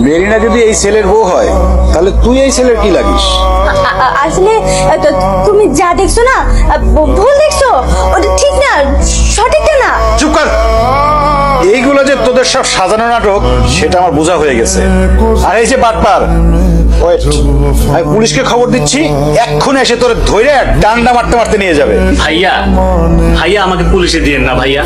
মেরিনা যদি এই ছেলের বউ হয় তাহলে তুই এই ছেলের কি লাগিস? আসলে তুমি যা দেখছো না ভুল দেখছো, ওটা ঠিক না, সঠিকটা না। চুপ কর। এইগুলো যে তোদের সব সাজানো নাটক সেটা আমার বোঝা হয়ে গেছে। আর এই যে বাটপার, ওয়েট, আমি পুলিশকে খবর দিচ্ছি, এক্ষুনি এসে তোর ধরে ডান্ডা মারতে মারতে নিয়ে যাবে। ভাইয়া ভাইয়া আমাকে পুলিশে দিয়েন না ভাইয়া,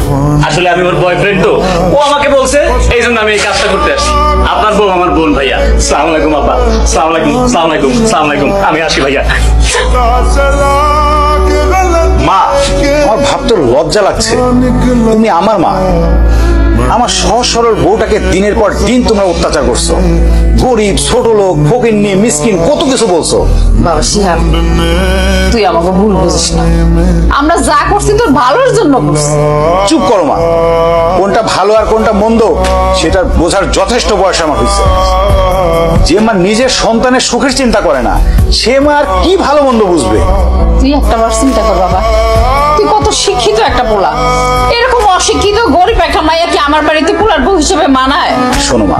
আসলে আমি ওর বয়ফ্রেন্ড তো, ও আমাকে বলছে, এই জন্য আমি এই কাজটা করতে আসছি। আপনার বউ আমার বোন ভাইয়া। সালাম আলাইকুম আপা। সালাম আলাইকুম, সালাম আলাইকুম, সালাম আলাইকুম। আমি আসি ভাইয়া। মা, আমার ভাবতে লজ্জা লাগছে, তুমি আমার মা, আমার সহজ সরল বউটাকে দিনের পর দিন তোমরা অত্যাচার করছো। গরিব, ছোট লোক, ফকিন্নি, মিসকিন, কত কিছু বলছো। বাবা শিহাব, তুই আমাকে ভুল বুঝিস না, আমরা যা করছি তোর ভালোর জন্য করছি। চুপ করো মা, কোনটা ভালো আর কোনটা মন্দ সেটা বোঝার যথেষ্ট বয়স আমার হয়েছে। যে মা নিজের সন্তানের সুখের চিন্তা করে না, সে মা আর কি ভালো মন্দ বুঝবে? তুই একটা বার চিন্তা কর বাবা, তুই কত শিক্ষিত একটা পোলা, এরকম অশিক্ষিত গরিব একটা মাইয়া কি আমার বাড়িতে পোলার বউ হিসেবে মানায়? শোনো মা,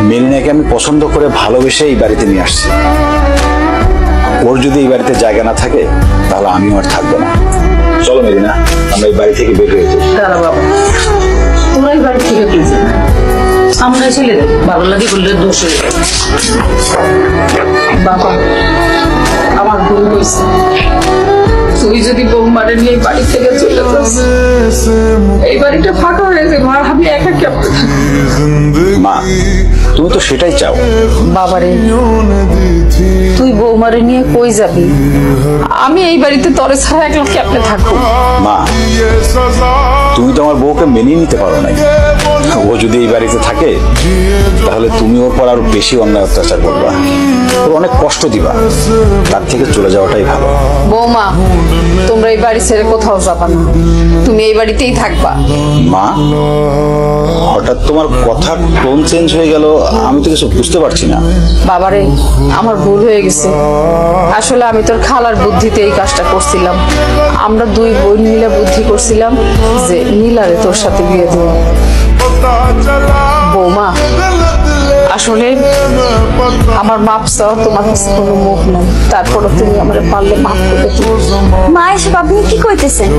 মেরিনাকে আমি পছন্দ করে ভালোবেসে এই বাড়িতে নিয়ে আসছি। ওর যদি এই বাড়িতে জায়গা না থাকে তাহলে আমিও আর থাকবো না। চলো মেরিনা, আমরা এই বাড়ি থেকে বের হয়ে যাই। দাঁড়া বাবা, তোমরা এই বাড়ি থেকে তুই আমরা ছেলে ভালো লাগে বললে দোষ হয়ে যায়। বাবা, আমার ভুল হয়েছে, তুই যদি বৌমারে নিয়ে এই বাড়ি থেকে চলে যাস, এই বাড়িটা ফাঁকা হয়ে যাবে আর আমি একা কেমন থাকবো? মা, তুমি তো সেটাই চাও। বাবারে, তুই বৌমারে নিয়ে কই যাবি? আমি এই বাড়িতে তরে ছাড়া একলা কেমনে থাকবো? মা, তুমি তো আমার বউকে মেনে নিতে পারো নাই। ও যদি এই বাড়িতে থাকে তাহলে তুমি ওর পর আরো বেশি অন্যায় অত্যাচার করবা, ওর অনেক কষ্ট দিবা। তার থেকে চলে যাওয়াটাই ভালো। বৌমা, তোমরা এই বাড়ি ছেড়ে কোথাও যাবা না, তুমি এই বাড়িতেই থাকবা। মা, হঠাৎ তোমার কথার টোন চেঞ্জ হয়ে গেল, আমি তো কিছু বুঝতে পারছি না। বাবারে, আমার ভুল হয়ে গেছে, আসলে আমি তোর খালার বুদ্ধিতে এই কাজটা করছিলাম। আমরা দুই বোন মিলে বুদ্ধি করছিলাম যে নীলারে তোর সাথে বিয়ে দেব। বৌমা, আসলে আমার মাপ চাওয়া তোমার কাছে কোনো মুখ নেই, তারপরে তুমি আমার পারলে মাফ করে দিও। মা, এসব আপনি কি কইতেছেন?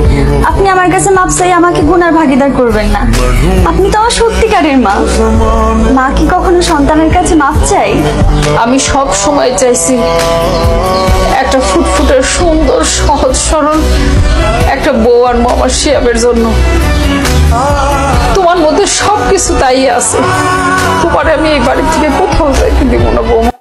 আপনি আমার কাছে মাপ চাই আমাকে গুনার ভাগিদার করবেন না। আপনি তো আমার সত্যিকারের মা। মা কি কখনো সন্তানের কাছে মাপ চাই? আমি সব সময় চাইছি একটা ফুটফুটের সুন্দর সহজ সরল একটা বউ আর আমার শিয়াবের জন্য। তোমার মধ্যে সবকিছু তাই আছে, তোমার আমি এই বাড়ি থেকে কোথাও যাইতে দিব না বৌমা।